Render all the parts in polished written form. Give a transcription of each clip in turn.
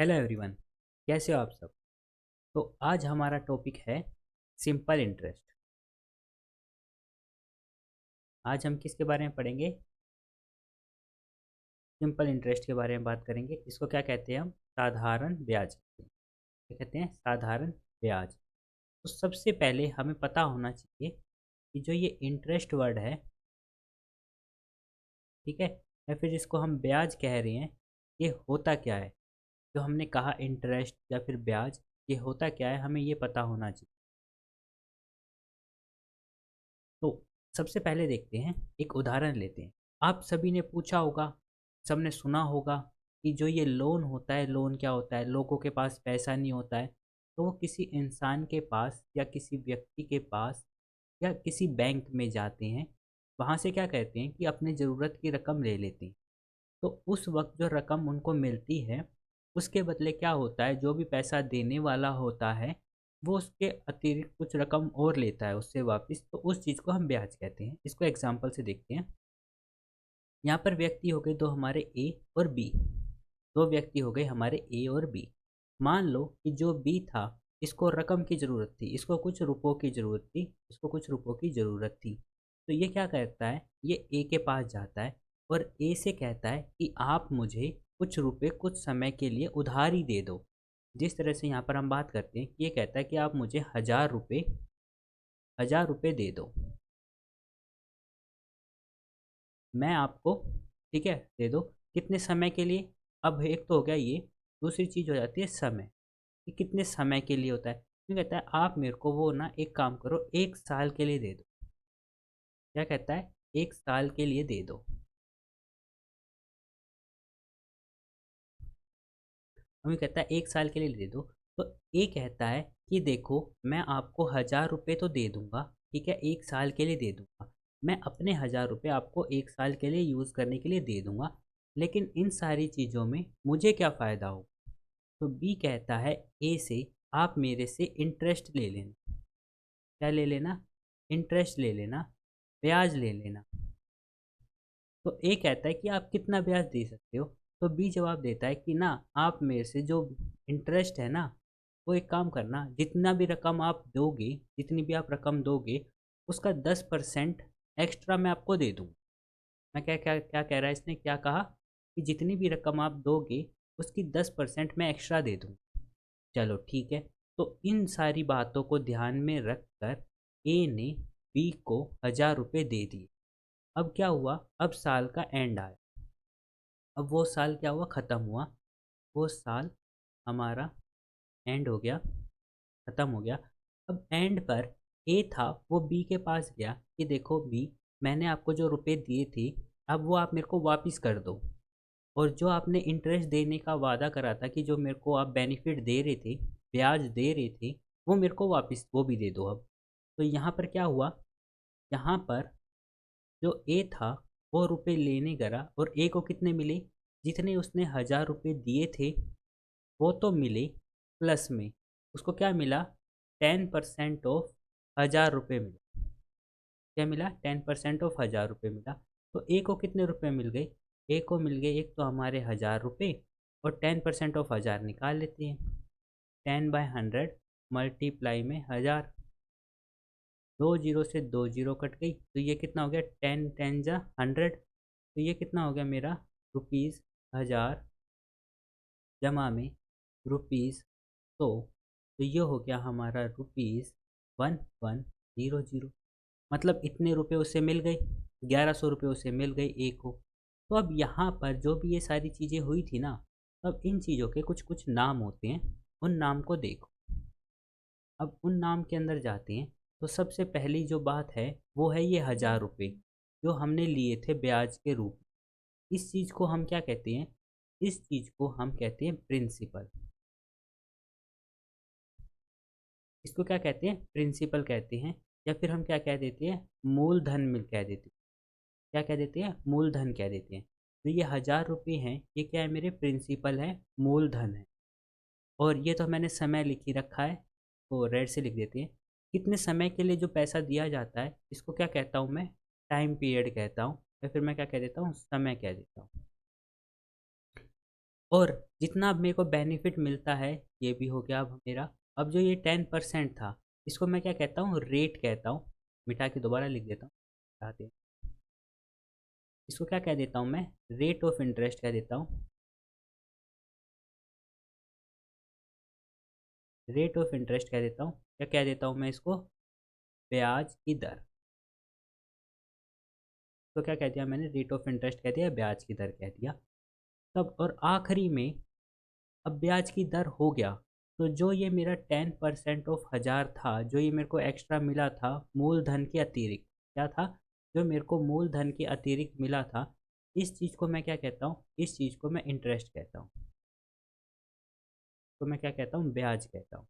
Hello everyone. कैसे हो आप सब। तो आज हमारा टॉपिक है सिंपल इंटरेस्ट। आज हम किसके बारे में पढ़ेंगे? सिंपल इंटरेस्ट के बारे में बात करेंगे। इसको क्या कहते हैं? हम साधारण ब्याज कहते हैं। क्या कहते हैं? साधारण ब्याज। तो सबसे पहले हमें पता होना चाहिए कि जो ये इंटरेस्ट वर्ड है, ठीक है, या फिर जिसको हम ब्याज कह रहे हैं, ये होता क्या है। जो हमने कहा इंटरेस्ट या फिर ब्याज, ये होता क्या है, हमें ये पता होना चाहिए। तो सबसे पहले देखते हैं, एक उदाहरण लेते हैं। आप सभी ने पूछा होगा, सबने सुना होगा कि जो ये लोन होता है, लोन क्या होता है? लोगों के पास पैसा नहीं होता है, तो वो किसी इंसान के पास या किसी व्यक्ति के पास या किसी बैंक में जाते हैं। वहाँ से क्या कहते हैं कि अपने ज़रूरत की रकम ले लेते हैं। तो उस वक्त जो रकम उनको मिलती है, उसके बदले क्या होता है, जो भी पैसा देने वाला होता है, वो उसके अतिरिक्त कुछ रकम और लेता है उससे वापस। तो उस चीज़ को हम ब्याज कहते हैं। इसको एग्जांपल से देखते हैं। यहाँ पर व्यक्ति हो गए दो हमारे ए और बी। दो व्यक्ति हो गए हमारे ए और बी। मान लो कि जो बी था, इसको रकम की ज़रूरत थी, इसको कुछ रुपयों की ज़रूरत थी, इसको कुछ रुपयों की ज़रूरत थी। तो ये क्या करता है, ये ए के पास जाता है और ए से कहता है कि आप मुझे कुछ रुपए कुछ समय के लिए उधारी दे दो। जिस तरह से यहाँ पर हम बात करते हैं कि ये कहता है कि आप मुझे 1000 रुपये, 1000 रुपये दे दो, मैं आपको, ठीक है, दे दो। कितने समय के लिए? अब एक तो हो गया ये। दूसरी चीज़ हो जाती है समय, कि कितने समय के लिए होता है। ये कहता है आप मेरे को वो ना, एक काम करो, 1 साल के लिए दे दो। क्या कहता है? 1 साल के लिए दे दो। हमें कहता है 1 साल के लिए दे दो। तो ये कहता है कि देखो, मैं आपको 1000 रुपये तो दे दूंगा, ठीक है, 1 साल के लिए दे दूंगा। मैं अपने 1000 रुपये आपको 1 साल के लिए यूज़ करने के लिए दे दूंगा, लेकिन इन सारी चीज़ों में मुझे क्या फ़ायदा हो? तो बी कहता है ए से, आप मेरे से इंटरेस्ट ले लेना। क्या ले लेना? इंटरेस्ट ले लेना, ब्याज ले लेना। तो ए कहता है कि आप कितना ब्याज दे सकते हो? तो बी जवाब देता है कि ना, आप मेरे से जो इंटरेस्ट है ना, वो एक काम करना, जितना भी रकम आप दोगे, जितनी भी आप रकम दोगे, उसका 10% एक्स्ट्रा मैं आपको दे दूँ। मैं क्या क्या क्या कह रहा है इसने, क्या कहा कि जितनी भी रकम आप दोगे, उसकी 10% मैं एक्स्ट्रा दे दूँ। चलो ठीक है। तो इन सारी बातों को ध्यान में रख कर ए ने बी को 1000 रुपये दे दिए। अब क्या हुआ? अब साल का एंड आया। अब वो साल क्या हुआ? ख़त्म हुआ। वो साल हमारा एंड हो गया, ख़त्म हो गया। अब एंड पर ए था, वो बी के पास गया कि देखो बी, मैंने आपको जो रुपए दिए थे, अब वो आप मेरे को वापस कर दो। और जो आपने इंटरेस्ट देने का वादा करा था, कि जो मेरे को आप बेनिफिट दे रहे थे, ब्याज दे रहे थे, वो मेरे को वापस, वो भी दे दो अब। तो यहाँ पर क्या हुआ? यहाँ पर जो ए था, वो रुपए लेने गया और ए को कितने मिले? जितने उसने 1000 रुपये दिए थे, वो तो मिले, प्लस में उसको क्या मिला? 10% ऑफ 1000 रुपये मिला। क्या मिला? 10% ऑफ 1000 रुपये मिला। तो ए को कितने रुपए मिल गए? ए को मिल गए, एक तो हमारे 1000 रुपये, और 10% ऑफ 1000 निकाल लेते हैं। 10/100 मल्टीप्लाई में 1000। दो जीरो से दो जीरो कट गई, तो ये कितना हो गया? 10 10 जा 100। तो ये कितना हो गया मेरा? ₹1000 जमा में ₹100। तो ये हो गया हमारा ₹1100। मतलब इतने रुपए उसे मिल गए, 1100 रुपये उसे मिल गए ए को। तो अब यहाँ पर जो भी ये सारी चीज़ें हुई थी ना, अब इन चीज़ों के कुछ कुछ नाम होते हैं। उन नाम को देखो। अब उन नाम के अंदर जाते हैं। तो सबसे पहली जो बात है, वो है ये 1000 रुपये जो हमने लिए थे ब्याज के रूप में। इस चीज़ को हम क्या कहते हैं? इस चीज़ को हम कहते हैं प्रिंसिपल। इसको क्या कहते हैं? प्रिंसिपल कहते हैं। या फिर हम क्या कह देते हैं? मूलधन मिल कह देते हैं। क्या कह देते हैं? मूलधन कह देते हैं। तो ये 1000 रुपये हैं, ये क्या है? मेरे प्रिंसिपल है, मूलधन है। और ये तो मैंने समय लिख ही रखा है, तो रेड से लिख देते हैं। कितने समय के लिए जो पैसा दिया जाता है, इसको क्या कहता हूँ मैं? टाइम पीरियड कहता हूँ, या फिर मैं क्या कह देता हूँ? समय कह देता हूँ। और जितना अब मेरे को बेनिफिट मिलता है ये भी हो गया अब मेरा। अब जो ये 10% था इसको मैं क्या कहता हूँ, रेट कहता हूँ। मिटा के दोबारा लिख देता हूँ, हटाते हैं। इसको क्या कह देता हूँ मैं, रेट ऑफ इंटरेस्ट कह देता हूँ। रेट ऑफ इंटरेस्ट कह देता हूँ, क्या कह देता हूँ मैं इसको, ब्याज की दर। तो क्या कह दिया मैंने, रेट ऑफ इंटरेस्ट कह दिया, ब्याज की दर कह दिया। तब और आखिरी में अब ब्याज की दर हो गया। तो जो ये मेरा 10% ऑफ 1000 था, जो ये मेरे को एक्स्ट्रा मिला था मूलधन के अतिरिक्त, क्या था, जो मेरे को मूलधन के अतिरिक्त मिला था, इस चीज़ को मैं क्या कहता हूँ, इस चीज़ को मैं इंटरेस्ट कहता हूँ। तो मैं क्या कहता हूँ, ब्याज कहता हूँ।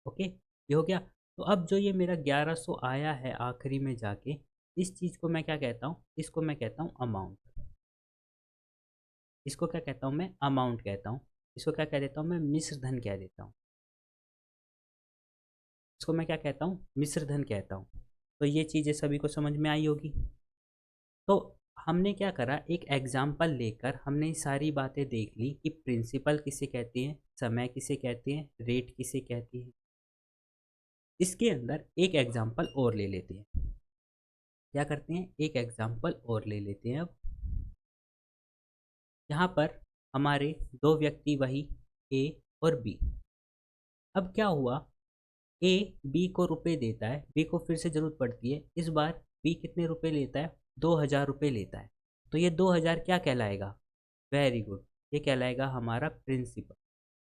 ओके, ये हो गया। तो अब जो ये मेरा 1100 आया है आखिरी में जाके, इस चीज़ को मैं क्या कहता हूँ, इसको मैं कहता हूँ अमाउंट। इसको क्या कहता हूँ मैं, अमाउंट कहता हूँ। इसको क्या कह देता हूँ मैं, मिश्र धन कह देता हूँ। इसको मैं क्या कहता हूँ, मिश्र धन कहता हूँ। तो ये चीज़ें सभी को समझ में आई होगी। तो हमने क्या करा, एक एग्जाम्पल लेकर हमने ये सारी बातें देख ली कि प्रिंसिपल किसे कहते हैं, समय किसे कहते हैं, रेट किसे कहती है। इसके अंदर एक एग्जाम्पल और ले लेते हैं। क्या करते हैं, एक एग्जाम्पल और ले लेते हैं। अब यहाँ पर हमारे दो व्यक्ति वही, ए और बी। अब क्या हुआ, ए बी को रुपए देता है, बी को फिर से ज़रूरत पड़ती है। इस बार बी कितने रुपए लेता है, 2000 रुपये लेता है। तो ये 2000 क्या कहलाएगा, वेरी गुड, ये कहलाएगा हमारा प्रिंसिपल।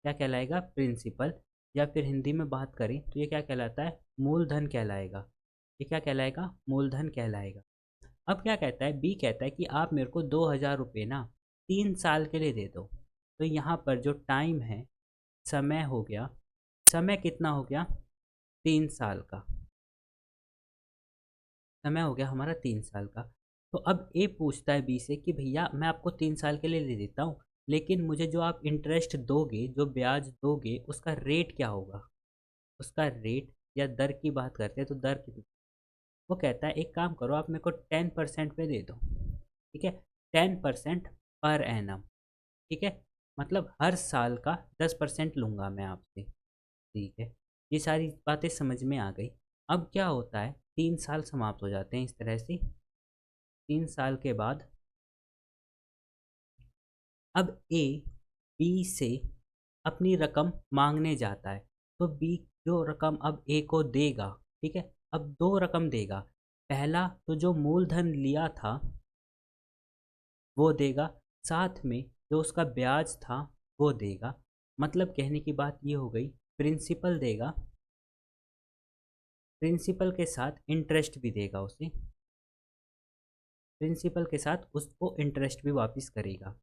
क्या कहलाएगा, प्रिंसिपल। या फिर हिंदी में बात करें तो ये क्या कहलाता है, मूलधन कहलाएगा। ये क्या कहलाएगा, मूलधन कहलाएगा। अब क्या कहता है, बी कहता है कि आप मेरे को 2000 रुपये ना 3 साल के लिए दे दो। तो यहाँ पर जो टाइम है, समय हो गया, समय कितना हो गया, 3 साल का समय हो गया हमारा, 3 साल का। तो अब ए पूछता है बी से कि भैया मैं आपको 3 साल के लिए दे देता हूँ, लेकिन मुझे जो आप इंटरेस्ट दोगे, जो ब्याज दोगे, उसका रेट क्या होगा, उसका रेट या दर की बात करते हैं तो दर कितनी। वो कहता है एक काम करो, आप मेरे को 10% पे दे दो। ठीक है, 10% पर एनम। ठीक है, मतलब हर साल का 10% लूँगा मैं आपसे। ठीक है, ये सारी बातें समझ में आ गई। अब क्या होता है, 3 साल समाप्त हो जाते हैं इस तरह से। 3 साल के बाद अब ए बी से अपनी रकम मांगने जाता है। तो बी जो रकम अब ए को देगा, ठीक है, अब दो रकम देगा। पहला तो जो मूलधन लिया था वो देगा, साथ में जो उसका ब्याज था वो देगा। मतलब कहने की बात ये हो गई, प्रिंसिपल देगा, प्रिंसिपल के साथ इंटरेस्ट भी देगा उसे, प्रिंसिपल के साथ उसको इंटरेस्ट भी वापस करेगा।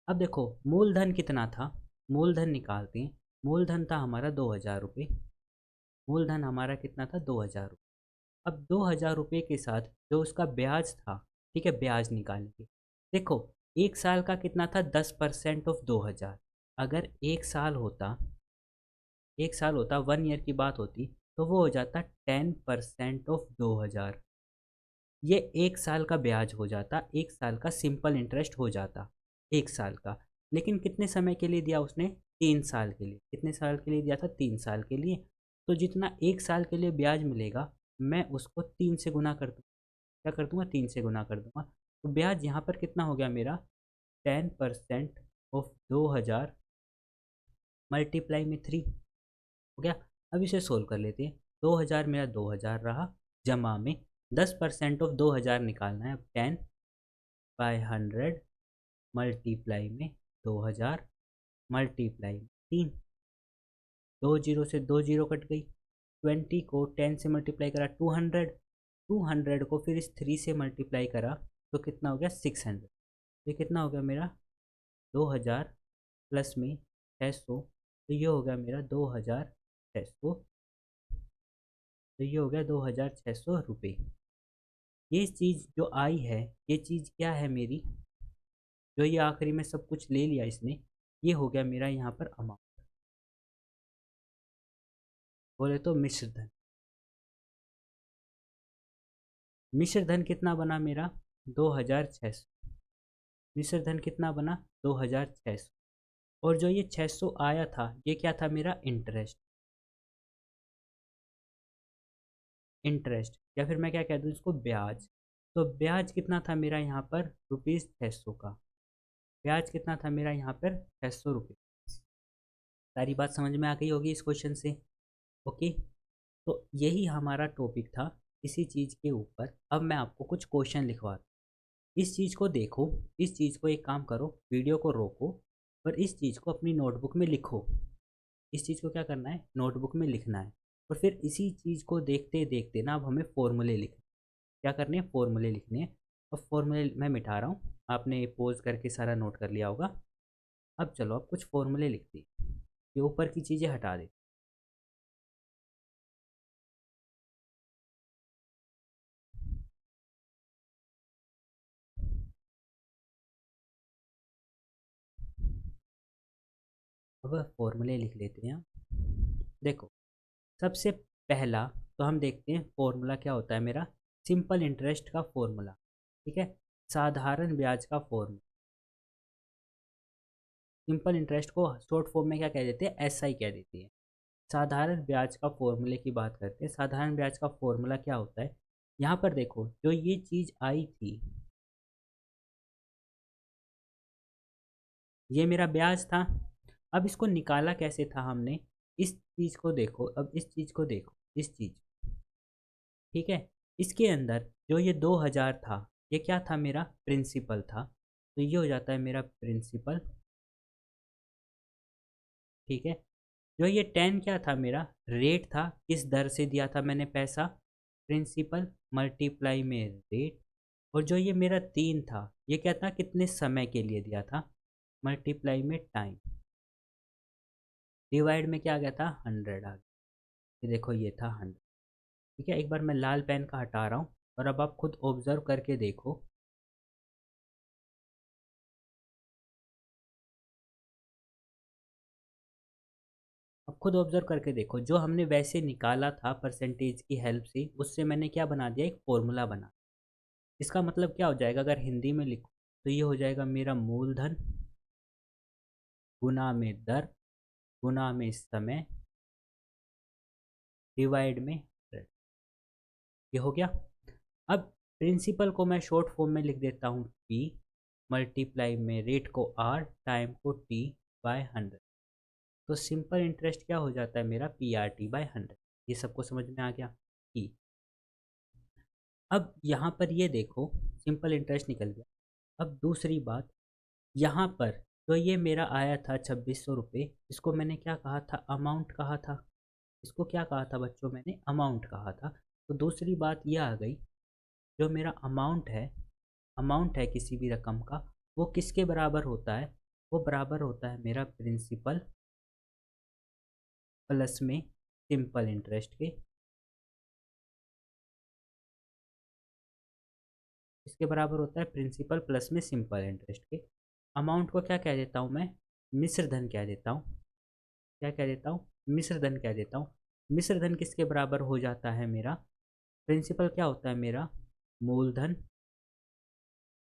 अब देखो मूलधन कितना था, मूलधन निकालते हैं। मूलधन था हमारा 2000 रुपये। मूलधन हमारा कितना था, 2000 रुपये। अब 2000 रुपये के साथ जो उसका ब्याज था, ठीक है, ब्याज निकालेंगे। देखो एक साल का कितना था, 10% ऑफ 2000। अगर एक साल होता 1 ईयर की बात होती, तो वो हो जाता 10% ऑफ 2000। ये एक साल का ब्याज हो जाता, एक साल का सिंपल इंटरेस्ट हो जाता, एक साल का। लेकिन कितने समय के लिए दिया उसने, 3 साल के लिए। कितने साल के लिए दिया था, 3 साल के लिए। तो जितना एक साल के लिए ब्याज मिलेगा, मैं उसको 3 से गुना कर दूँ। क्या कर दूंगा, 3 से गुना कर दूंगा। तो ब्याज यहाँ पर कितना हो गया मेरा, 10% ऑफ 2000 मल्टीप्लाई में 3 हो गया। अब इसे सोल्व कर लेते हैं। 2000 मेरा 2000 रहा, जमा में 10% ऑफ 2000 निकालना है। अब 10/100 मल्टीप्लाई में 2000 मल्टीप्लाई में 3। 20 से 20 कट गई। 20 को 10 से मल्टीप्लाई करा 200, 200 को फिर इस 3 से मल्टीप्लाई करा तो कितना हो गया, 600। ये कितना हो गया मेरा, 2000 प्लस में 600। तो ये हो गया मेरा 2600। तो ये हो गया 2600 रुपये। ये चीज़ जो आई है, ये चीज़ क्या है मेरी, जो ये आखिरी में सब कुछ ले लिया इसने, ये हो गया मेरा यहाँ पर अमाउंट। बोले तो मिश्र धन। मिश्र धन कितना बना मेरा, 2600। मिश्र धन कितना बना, 2600। और जो ये 600 आया था ये क्या था, मेरा इंटरेस्ट। इंटरेस्ट या फिर मैं क्या कह दूँ इसको, ब्याज। तो ब्याज कितना था मेरा यहाँ पर, ₹600 का। ब्याज कितना था मेरा यहाँ पर, 600 रुपये। सारी बात समझ में आ गई होगी इस क्वेश्चन से। ओके, तो यही हमारा टॉपिक था इसी चीज़ के ऊपर। अब मैं आपको कुछ क्वेश्चन लिखवाता हूँ, इस चीज़ को देखो। इस चीज़ को, एक काम करो, वीडियो को रोको और इस चीज़ को अपनी नोटबुक में लिखो। इस चीज़ को क्या करना है, नोटबुक में लिखना है। और फिर इसी चीज़ को देखते देखते ना अब हमें फॉर्मूले लिखने, क्या करने हैं, फॉर्मूले लिखने हैं। और फॉर्मूले मैं मिटा रहा हूँ, आपने पोज करके सारा नोट कर लिया होगा। अब चलो अब कुछ फॉर्मूले लिखते हैं, ये ऊपर की चीज़ें हटा दे। अब फॉर्मूले लिख लेते हैं। देखो, सबसे पहला तो हम देखते हैं फॉर्मूला क्या होता है मेरा, सिंपल इंटरेस्ट का फॉर्मूला। ठीक है, साधारण ब्याज का फॉर्मूला। सिंपल इंटरेस्ट को शॉर्ट फॉर्म में क्या कह देते हैं, SI कह देते हैं। साधारण ब्याज का फॉर्मूले की बात करते हैं। साधारण ब्याज का फॉर्मूला क्या होता है, यहाँ पर देखो जो ये चीज़ आई थी ये मेरा ब्याज था। अब इसको निकाला कैसे था हमने, इस चीज़ को देखो, अब इस चीज़ को देखो, इस चीज़, ठीक है। इसके अंदर जो ये 2000 था ये क्या था, मेरा प्रिंसिपल था। तो ये हो जाता है मेरा प्रिंसिपल। ठीक है, जो ये 10 क्या था, मेरा रेट था, किस दर से दिया था मैंने पैसा, प्रिंसिपल मल्टीप्लाई में रेट। और जो ये मेरा 3 था ये क्या था, कितने समय के लिए दिया था, मल्टीप्लाई में टाइम। डिवाइड में क्या आ गया था, 100 आ गया। ये देखो ये था 100। ठीक है, एक बार मैं लाल पेन का हटा रहा हूँ और अब आप खुद ऑब्जर्व करके देखो। अब खुद ऑब्जर्व करके देखो, जो हमने वैसे निकाला था परसेंटेज की हेल्प से, उससे मैंने क्या बना दिया, एक फॉर्मूला बना। इसका मतलब क्या हो जाएगा, अगर हिंदी में लिखो तो ये हो जाएगा मेरा मूलधन गुना में दर गुना में समय डिवाइड में 100। ये हो गया। अब प्रिंसिपल को मैं शॉर्ट फॉर्म में लिख देता हूँ P, मल्टीप्लाई में रेट को R, टाइम को T बाय 100। तो सिंपल इंटरेस्ट क्या हो जाता है मेरा, PRT बाय 100। ये सबको समझ में आ गया कि। अब यहाँ पर ये देखो, सिंपल इंटरेस्ट निकल गया। अब दूसरी बात, यहाँ पर तो ये मेरा आया था 2600 रुपये, इसको मैंने क्या कहा था, अमाउंट कहा था। इसको क्या कहा था बच्चों, मैंने अमाउंट कहा था। तो दूसरी बात ये आ गई, जो मेरा अमाउंट है किसी भी रकम का, वो किसके बराबर होता है, वो बराबर होता है मेरा प्रिंसिपल प्लस में सिंपल इंटरेस्ट के। इसके बराबर होता है प्रिंसिपल प्लस में सिंपल इंटरेस्ट के। अमाउंट को क्या कह देता हूँ मैं, मिश्र धन कह देता हूँ। क्या कह देता हूँ, मिश्र धन कह देता हूँ। मिश्र धन किसके बराबर हो जाता है मेरा, प्रिंसिपल क्या होता है मेरा, मूलधन।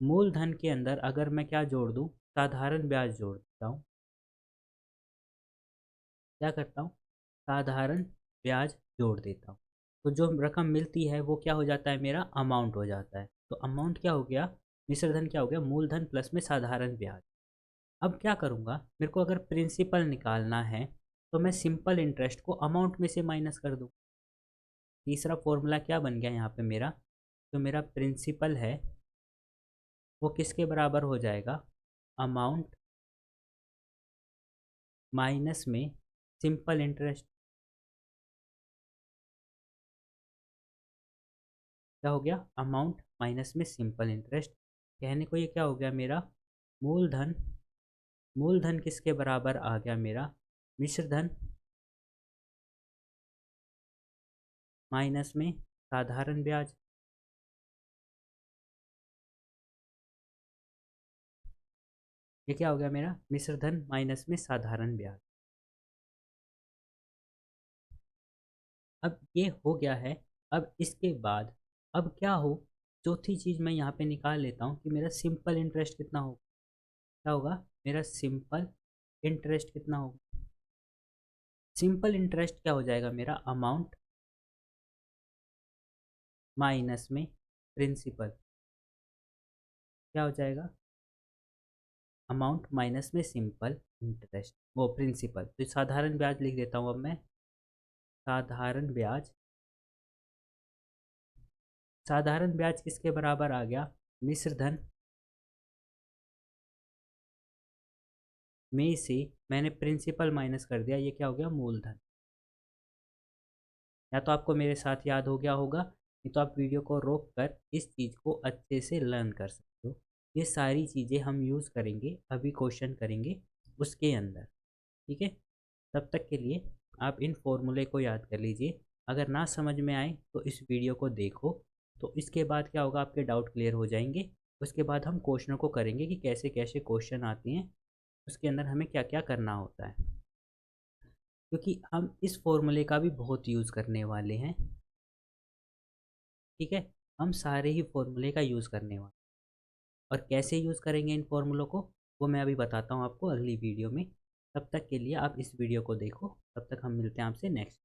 मूलधन के अंदर अगर मैं क्या जोड़ दूँ, साधारण ब्याज जोड़ देता हूँ। क्या करता हूँ, साधारण ब्याज जोड़ देता हूँ। तो जो रकम मिलती है वो क्या हो जाता है, मेरा अमाउंट हो जाता है। तो अमाउंट क्या हो गया, मिश्रधन क्या हो गया, मूलधन प्लस में साधारण ब्याज। अब क्या करूँगा, मेरे को अगर प्रिंसिपल निकालना है तो मैं सिंपल इंटरेस्ट को अमाउंट में से माइनस कर दूँ। तीसरा फॉर्मूला क्या बन गया यहाँ पे मेरा, जो मेरा प्रिंसिपल है वो किसके बराबर हो जाएगा, अमाउंट माइनस में सिंपल इंटरेस्ट। क्या हो गया, अमाउंट माइनस में सिंपल इंटरेस्ट। कहने को ये क्या हो गया मेरा, मूलधन। मूलधन किसके बराबर आ गया मेरा, मिश्र धन माइनस में साधारण ब्याज। ये क्या हो गया मेरा, मिश्र धन माइनस में साधारण ब्याज। अब ये हो गया है। अब इसके बाद अब क्या हो, चौथी चीज़ मैं यहाँ पे निकाल लेता हूँ कि मेरा सिंपल इंटरेस्ट कितना हो। क्या होगा मेरा सिंपल इंटरेस्ट कितना होगा, सिंपल इंटरेस्ट क्या हो जाएगा मेरा अमाउंट माइनस में प्रिंसिपल, क्या हो जाएगा अमाउंट माइनस में सिंपल इंटरेस्ट वो प्रिंसिपल। तो साधारण ब्याज लिख देता हूँ अब मैं, साधारण ब्याज, साधारण ब्याज किसके बराबर आ गया, मिश्र धन में से मैंने प्रिंसिपल माइनस कर दिया, ये क्या हो गया मूलधन। या तो आपको मेरे साथ याद हो गया होगा, नहीं तो आप वीडियो को रोक कर इस चीज़ को अच्छे से लर्न कर सकते हो। ये सारी चीज़ें हम यूज़ करेंगे, अभी क्वेश्चन करेंगे उसके अंदर, ठीक है। तब तक के लिए आप इन फॉर्मूले को याद कर लीजिए। अगर ना समझ में आए तो इस वीडियो को देखो, तो इसके बाद क्या होगा आपके डाउट क्लियर हो जाएंगे। उसके बाद हम क्वेश्चनों को करेंगे कि कैसे कैसे क्वेश्चन आते हैं, उसके अंदर हमें क्या क्या करना होता है, क्योंकि हम इस फॉर्मूले का भी बहुत यूज़ करने वाले हैं, ठीक है। हम सारे ही फॉर्मूले का यूज़ करने वाले, और कैसे यूज़ करेंगे इन फॉर्मूलों को वो मैं अभी बताता हूँ आपको अगली वीडियो में। तब तक के लिए आप इस वीडियो को देखो, तब तक हम मिलते हैं आपसे नेक्स्ट।